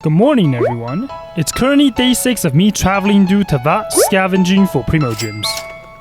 Good morning, everyone. It's currently day 6 of me traveling through Teyvat scavenging for Primogems.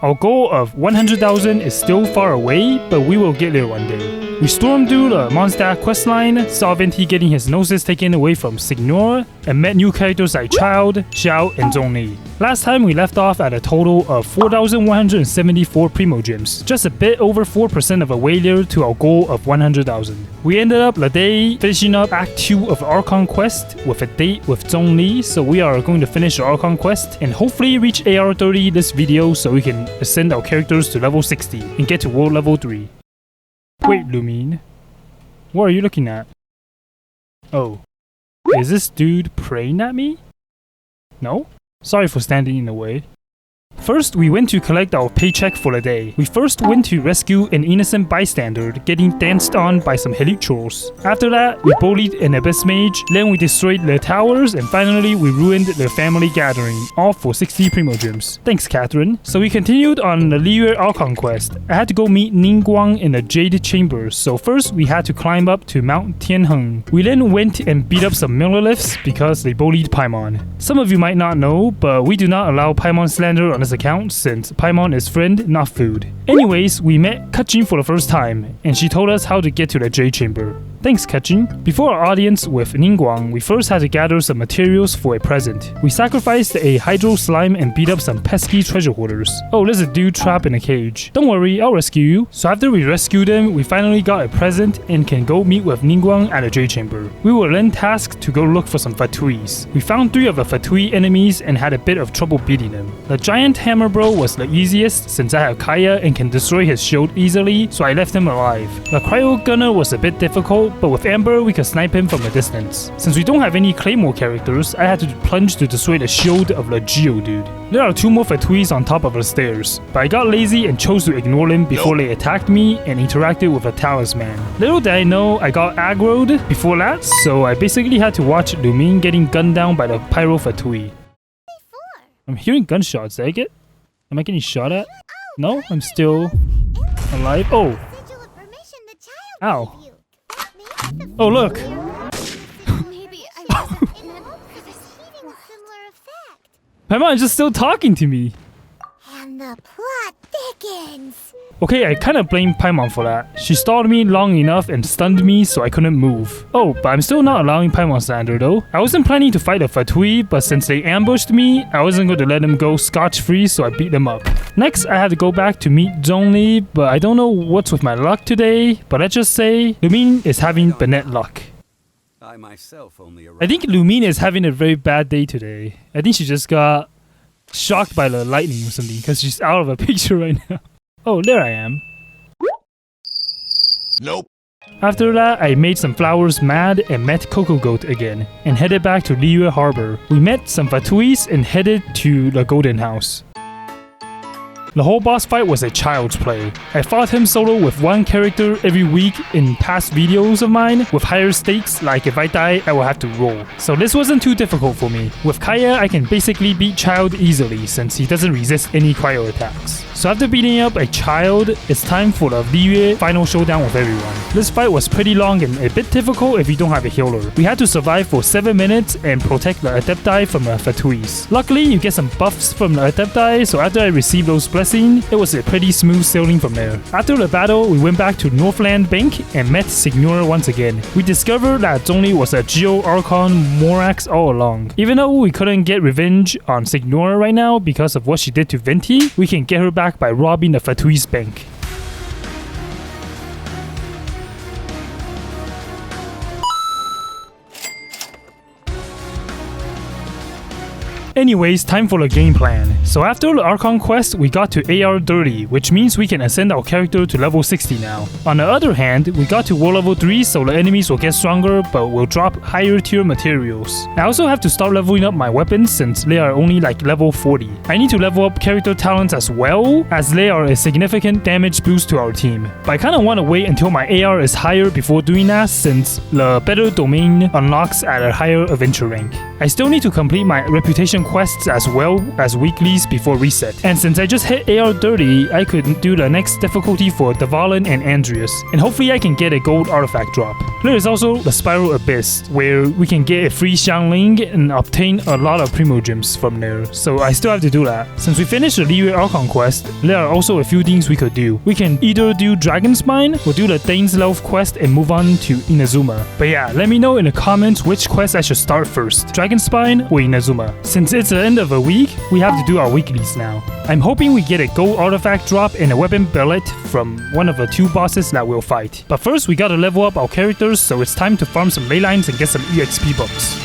Our goal of 100,000 is still far away, but we will get there one day. We stormed through the Mondstadt questline, saw Venti getting his noses taken away from Signora, and met new characters like Child, Xiao, and Zhongli. Last time we left off at a total of 4,174 Primogems, just a bit over 4% of a way there to our goal of 100,000. We ended up the day finishing up Act 2 of Archon quest with a date with Zhongli, so we are going to finish the Archon quest and hopefully reach AR 30 this video so we can ascend our characters to level 60 and get to world level 3. Wait, Lumine. What are you looking at? Oh. Is this dude praying at me? No? Sorry for standing in the way. First, we went to collect our paycheck for the day. We first went to rescue an innocent bystander getting danced on by some elite trolls. After that, we bullied an abyss mage, then we destroyed the towers, and finally we ruined the family gathering, all for 60 Primogems. Thanks, Catherine. So we continued on the Liyue Archon quest. I had to go meet Ningguang in the Jade Chamber, so first we had to climb up to Mount Tianheng. We then went and beat up some Milliliths because they bullied Paimon. Some of you might not know, but we do not allow Paimon slander on this account since Paimon is friend, not food. Anyways, we met Kachin for the first time, and she told us how to get to the Jade Chamber. Thanks, Kachin. Before our audience with Ningguang, we first had to gather some materials for a present. We sacrificed a hydro slime and beat up some pesky treasure hoarders. Oh, there's a dude trapped in a cage. Don't worry, I'll rescue you. So after we rescued him, we finally got a present and can go meet with Ningguang at the Jade Chamber. We were then tasked to go look for some Fatuis. We found 3 of the Fatui enemies and had a bit of trouble beating them. The giant hammer bro was the easiest since I have Kaya and can destroy his shield easily, so I left him alive. The cryo gunner was a bit difficult, but with Amber we could snipe him from a distance. Since we don't have any Claymore characters, I had to plunge to destroy the shield of the Geo dude. There are 2 more Fatuis on top of the stairs, but I got lazy and chose to ignore them before they attacked me and interacted with a talisman. Little did I know I got aggroed before that, so I basically had to watch Lumine getting gunned down by the Pyro Fatui. I'm hearing gunshots, did I get? Am I getting shot at? No, I'm still alive. Oh! Ow. Oh, look! Paimon is just still talking to me! And the plot thickens! Okay, I kinda blame Paimon for that. She stalled me long enough and stunned me so I couldn't move. Oh, but I'm still not allowing Paimon slander though. I wasn't planning to fight a Fatui, but since they ambushed me, I wasn't going to let them go scotch-free, so I beat them up. Next, I had to go back to meet Zhongli, but I don't know what's with my luck today, but let's just say Lumine is having Bennett luck. I think Lumine is having a very bad day today. I think she just got shocked by the lightning or something because she's out of a picture right now. Oh, there I am. Nope. After that, I made some flowers mad and met Coco Goat again, and headed back to Liyue Harbor. We met some Fatuis and headed to the Golden House. The whole boss fight was a child's play. I fought him solo with 1 character every week in past videos of mine with higher stakes, like if I die I will have to roll. So this wasn't too difficult for me. With Kaya I can basically beat Child easily since he doesn't resist any cryo attacks. So after beating up a Child, it's time for the Liyue final showdown with everyone. This fight was pretty long and a bit difficult if you don't have a healer. We had to survive for 7 minutes and protect the Adepti from the Fatuis. Luckily you get some buffs from the Adepti, so after I received those blessings, it was a pretty smooth sailing from there. After the battle, we went back to Northland Bank and met Signora once again. We discovered that Zhongli was a Geo Archon Morax all along. Even though we couldn't get revenge on Signora right now because of what she did to Venti, we can get her back by robbing the Fatui's bank. Anyways, time for the game plan. So after the Archon quest, we got to AR 30, which means we can ascend our character to level 60 now. On the other hand, we got to world level 3, so the enemies will get stronger, but will drop higher tier materials. I also have to start leveling up my weapons since they are only like level 40. I need to level up character talents as well, as they are a significant damage boost to our team. But I kinda wanna wait until my AR is higher before doing that, since the better domain unlocks at a higher adventure rank. I still need to complete my reputation quests as well as weeklies before reset. And since I just hit AR 30, I could do the next difficulty for Dvalin and Andreas, and hopefully I can get a gold artifact drop. There is also the Spiral Abyss, where we can get a free Xiangling and obtain a lot of Primogems from there, so I still have to do that. Since we finished the Liyue Archon quest, there are also a few things we could do. We can either do Dragon's Mine, or do the Thane's Loaf quest and move on to Inazuma. But yeah, let me know in the comments which quest I should start first, Dragon's Spine or Inazuma. Since it's the end of a week, we have to do our weeklies now. I'm hoping we get a gold artifact drop and a weapon billet from one of the 2 bosses that we'll fight. But first, we gotta level up our characters, so it's time to farm some ley lines and get some EXP bumps.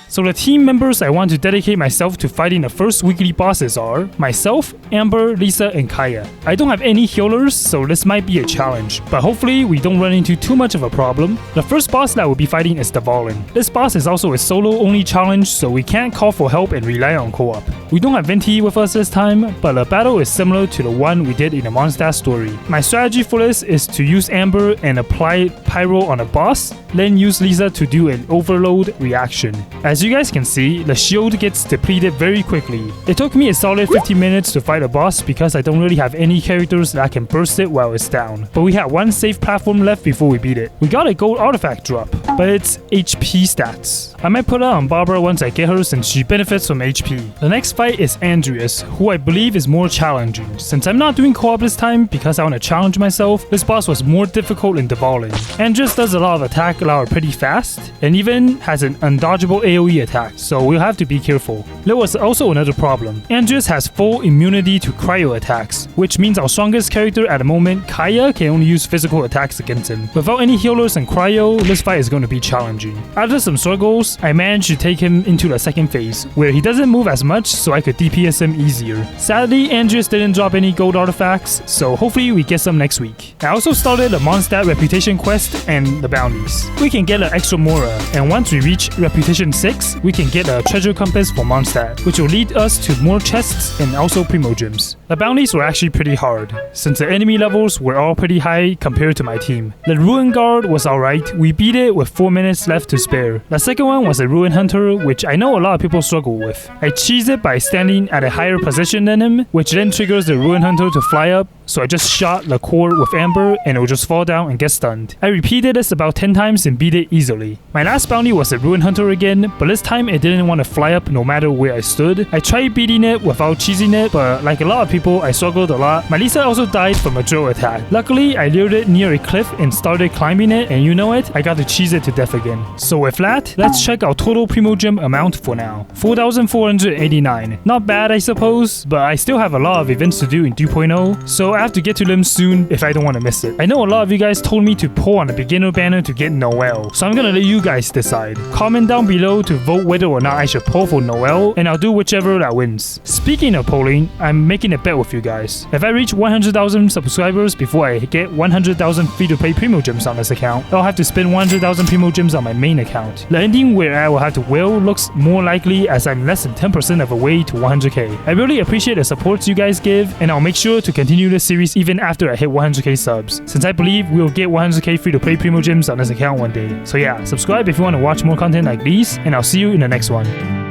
So the team members I want to dedicate myself to fighting the first weekly bosses are myself, Amber, Lisa, and Kaya. I don't have any healers, so this might be a challenge, but hopefully we don't run into too much of a problem. The first boss that we'll be fighting is Dvalin. This boss is also a solo-only challenge, so we can't call for help and rely on co-op. We don't have Venti with us this time, but the battle is similar to the one we did in the Mondstadt story. My strategy for this is to use Amber and apply Pyro on a boss, then use Lisa to do an overload reaction. As you guys can see, the shield gets depleted very quickly. It took me a solid 50 minutes to fight a boss because I don't really have any characters that can burst it while it's down. But we had one safe platform left before we beat it. We got a gold artifact drop, but it's HP stats. I might put it on Barbara once I get her since she benefits from HP. The next fight is Andreas, who I believe is more challenging. Since I'm not doing co-op this time because I want to challenge myself, this boss was more difficult in Dvalin. Andreas does a lot of attack that are pretty fast, and even has an undodgeable AoE attack, so we'll have to be careful. There was also another problem. Andreas has full immunity to cryo attacks, which means our strongest character at the moment, Kaya, can only use physical attacks against him. Without any healers and cryo, this fight is going to be challenging. After some struggles, I managed to take him into the second phase, where he doesn't move as much, so I could DPS him easier. Sadly, Andreas didn't drop any gold artifacts, so hopefully we get some next week. I also started the Mondstadt reputation quest and the bounties. We can get an extra Mora, and once we reach reputation 6, we can get a treasure compass for Mondstadt, which will lead us to more chests and also Primogems. The bounties were actually pretty hard, since the enemy levels were all pretty high compared to my team. The Ruin Guard was alright, we beat it with 4 minutes left to spare. The second one was a Ruin Hunter, which I know a lot of people struggle with. I cheesed it by standing at a higher position than him, which then triggers the Ruin Hunter to fly up, so I just shot the core with Amber and it will just fall down and get stunned. I repeated this about 10 times and beat it easily. My last bounty was a Ruin Hunter again, but this time it didn't want to fly up no matter where I stood. I tried beating it without cheesing it, but like a lot of people, I struggled a lot. My Lisa also died from a drill attack. Luckily, I lured it near a cliff and started climbing it, and you know it, I got to cheese it to death again. So with that, let's check our total Primogem amount for now. 4,489. Not bad, I suppose, but I still have a lot of events to do in 2.0, so I have to get to them soon if I don't want to miss it. I know a lot of you guys told me to pull on the beginner banner to get Noelle, so I'm gonna let you guys decide. Comment down below to vote whether or not I should pull for Noelle, and I'll do whichever that wins. Speaking of polling, I'm making a bet with you guys. If I reach 100,000 subscribers before I get 100,000 free-to-play Primogems on this account, I'll have to spend 100,000 Primogems on my main account. The ending where I will have to will looks more likely as I'm less than 10% of a way to 100k. I really appreciate the support you guys give, and I'll make sure to continue this series even after I hit 100k subs, since I believe we'll get 100k free-to-play Primogems on this account one day. So yeah, subscribe if you want to watch more content like these, and I'll see you in the next one.